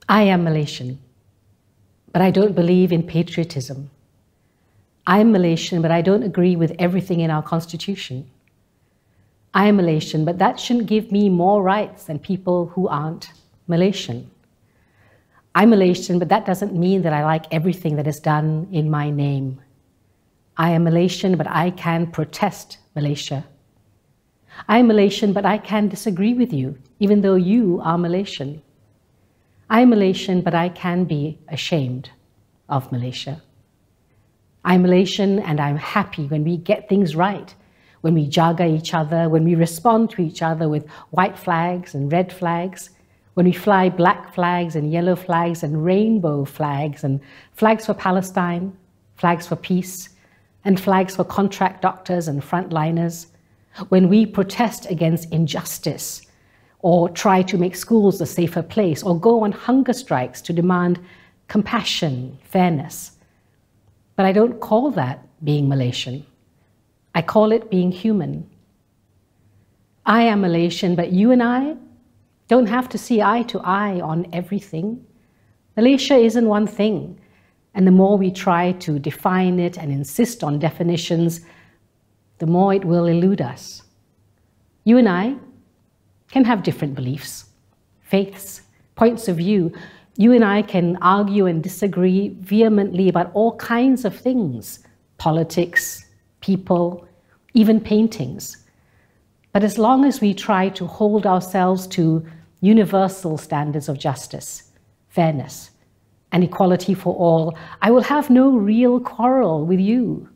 I am Malaysian, but I don't believe in patriotism. I am Malaysian, but I don't agree with everything in our constitution. I am Malaysian, but that shouldn't give me more rights than people who aren't Malaysian. I'm Malaysian, but that doesn't mean that I like everything that is done in my name. I am Malaysian, but I can protest Malaysia. I am Malaysian, but I can disagree with you, even though you are Malaysian. I am Malaysian, but I can be ashamed of Malaysia. I'm Malaysian, and I'm happy when we get things right, when we jaga each other, when we respond to each other with white flags and red flags, when we fly black flags and yellow flags and rainbow flags and flags for Palestine, flags for peace, and flags for contract doctors and frontliners, when we protest against injustice or try to make schools a safer place or go on hunger strikes to demand compassion, fairness. But I don't call that being Malaysian. I call it being human. I am Malaysian, but you and I don't have to see eye to eye on everything. Malaysia isn't one thing, and the more we try to define it and insist on definitions, the more it will elude us. You and I can have different beliefs, faiths, points of view. You and I can argue and disagree vehemently about all kinds of things, politics, people, even paintings. But as long as we try to hold ourselves to universal standards of justice, fairness, and equality for all, I will have no real quarrel with you.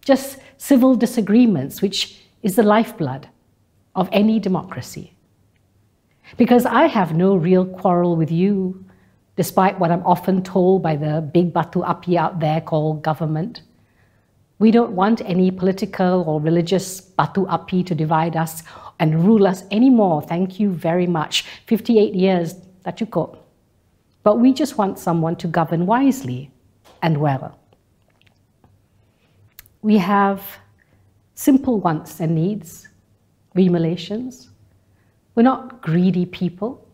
Just civil disagreements, which is the lifeblood of any democracy. Because I have no real quarrel with you, despite what I'm often told by the big batu api out there called government. We don't want any political or religious batu api to divide us and rule us anymore. Thank you very much. 58 years, dah cukup. But we just want someone to govern wisely and well. We have simple wants and needs, we Malaysians. We're not greedy people.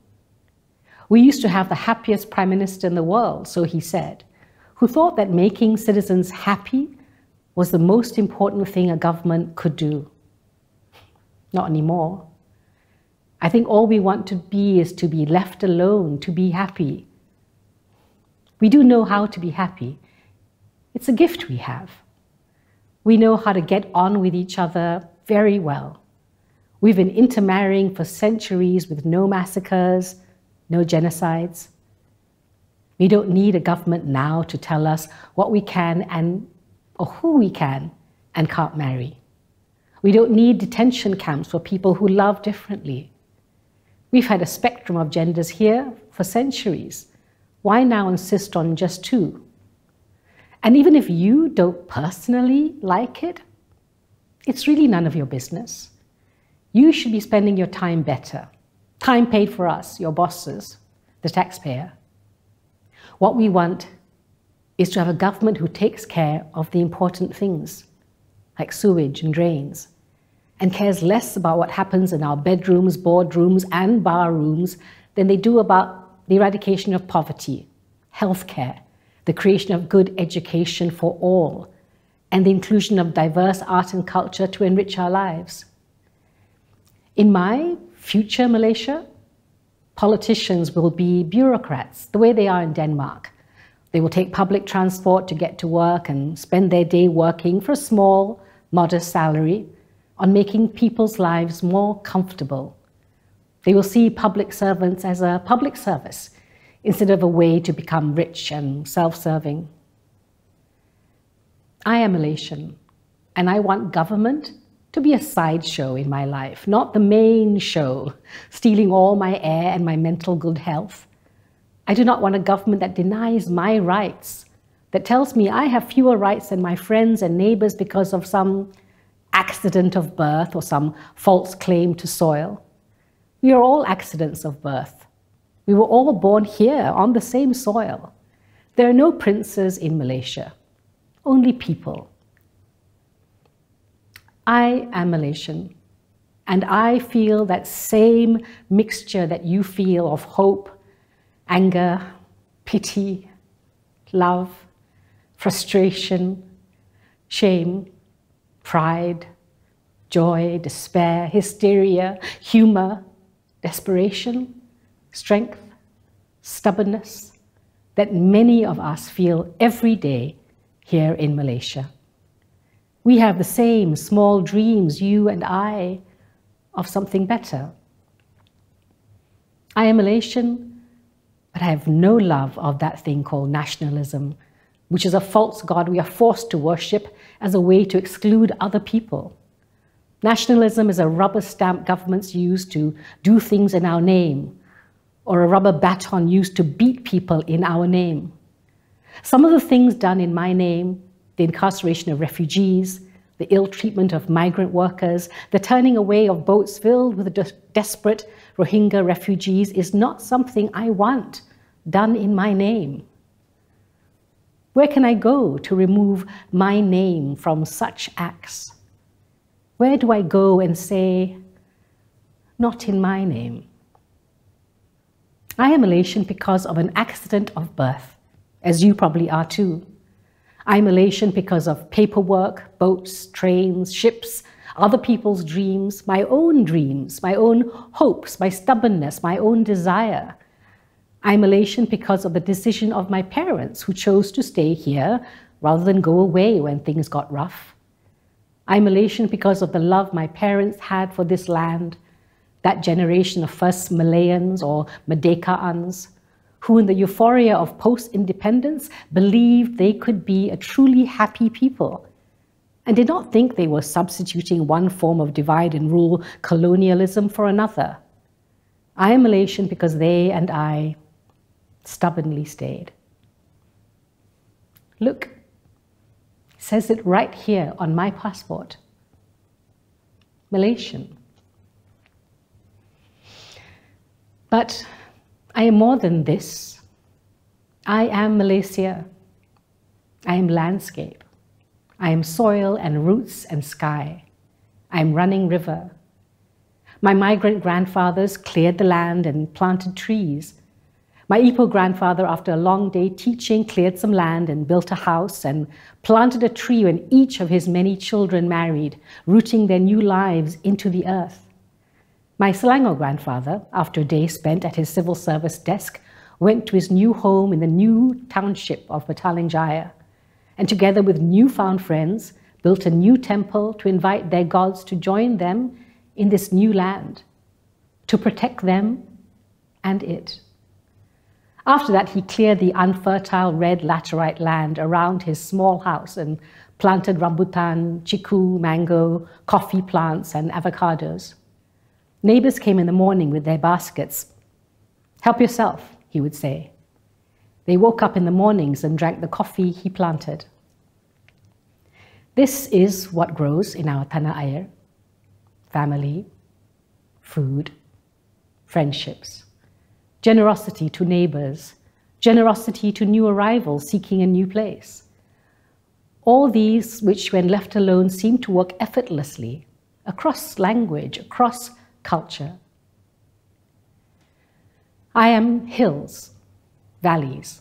We used to have the happiest Prime Minister in the world, so he said, who thought that making citizens happy was the most important thing a government could do. Not anymore. I think all we want to be is to be left alone, to be happy. We do know how to be happy. It's a gift we have. We know how to get on with each other very well. We've been intermarrying for centuries with no massacres, no genocides. We don't need a government now to tell us what we can or who we can and can't marry. We don't need detention camps for people who love differently. We've had a spectrum of genders here for centuries. Why now insist on just two? And even if you don't personally like it, it's really none of your business. You should be spending your time better. Time paid for us, your bosses, the taxpayer. What we want is to have a government who takes care of the important things, like sewage and drains, and cares less about what happens in our bedrooms, boardrooms, and bar rooms than they do about the eradication of poverty, healthcare, the creation of good education for all, and the inclusion of diverse art and culture to enrich our lives. In my future Malaysia, politicians will be bureaucrats, the way they are in Denmark. They will take public transport to get to work and spend their day working for a small, modest salary on making people's lives more comfortable. They will see public servants as a public service instead of a way to become rich and self-serving. I am Malaysian, and I want government to be a sideshow in my life, not the main show, stealing all my air and my mental good health. I do not want a government that denies my rights, that tells me I have fewer rights than my friends and neighbors because of some accident of birth or some false claim to soil. We are all accidents of birth. We were all born here on the same soil. There are no princes in Malaysia, only people. I am Malaysian, and I feel that same mixture that you feel of hope, anger, pity, love, frustration, shame, pride, joy, despair, hysteria, humor, desperation, strength, stubbornness that many of us feel every day here in Malaysia. We have the same small dreams, you and I, of something better. I am Malaysian, but I have no love of that thing called nationalism, which is a false god we are forced to worship as a way to exclude other people. Nationalism is a rubber stamp governments use to do things in our name, or a rubber baton used to beat people in our name. Some of the things done in my name, the incarceration of refugees, the ill treatment of migrant workers, the turning away of boats filled with desperate Rohingya refugees, is not something I want done in my name. Where can I go to remove my name from such acts? Where do I go and say, not in my name? I am Malaysian because of an accident of birth, as you probably are too. I'm Malaysian because of paperwork, boats, trains, ships, other people's dreams, my own hopes, my stubbornness, my own desire. I'm Malaysian because of the decision of my parents who chose to stay here rather than go away when things got rough. I'm Malaysian because of the love my parents had for this land, that generation of first Malayans or Merdekaans, who in the euphoria of post-independence believed they could be a truly happy people and did not think they were substituting one form of divide and rule colonialism for another. I am Malaysian because they and I stubbornly stayed. Look, it says it right here on my passport. Malaysian. But I am more than this. I am Malaysia. I am landscape. I am soil and roots and sky. I am running river. My migrant grandfathers cleared the land and planted trees. My Ipoh grandfather, after a long day teaching, cleared some land and built a house and planted a tree when each of his many children married, rooting their new lives into the earth. My Selangor grandfather, after a day spent at his civil service desk, went to his new home in the new township of Petaling Jaya, and together with newfound friends, built a new temple to invite their gods to join them in this new land, to protect them and it. After that, he cleared the unfertile red laterite land around his small house and planted rambutan, chiku, mango, coffee plants, and avocados. Neighbors came in the morning with their baskets. Help yourself, he would say. They woke up in the mornings and drank the coffee he planted. This is what grows in our tanah air: family, food, friendships, generosity to neighbors, generosity to new arrivals seeking a new place. All these which, when left alone, seem to work effortlessly across language, across culture. I am hills, valleys,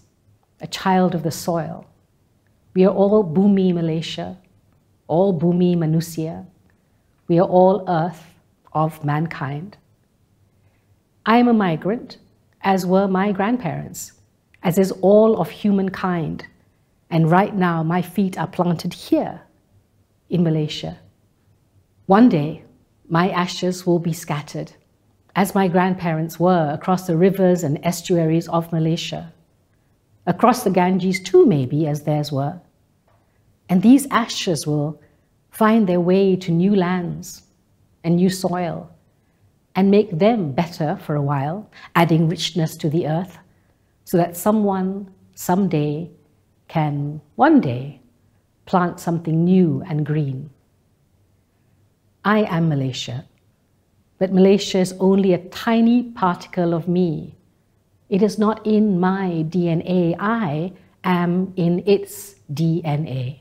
a child of the soil. We are all Bumi Malaysia, all Bumi Manusia. We are all earth of mankind. I am a migrant, as were my grandparents, as is all of humankind. And right now, my feet are planted here in Malaysia. One day, my ashes will be scattered, as my grandparents were, across the rivers and estuaries of Malaysia. Across the Ganges too, maybe, as theirs were. And these ashes will find their way to new lands and new soil and make them better for a while, adding richness to the earth, so that someone, someday, can one day plant something new and green. I am Malaysia, but Malaysia is only a tiny particle of me. It is not in my DNA. I am in its DNA.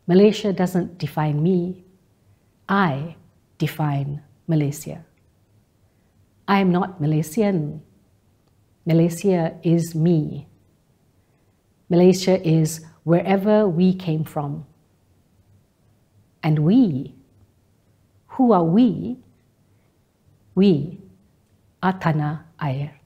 Malaysia doesn't define me. I define Malaysia. I am not Malaysian. Malaysia is me. Malaysia is wherever we came from. And we, who are we? We are tanah air.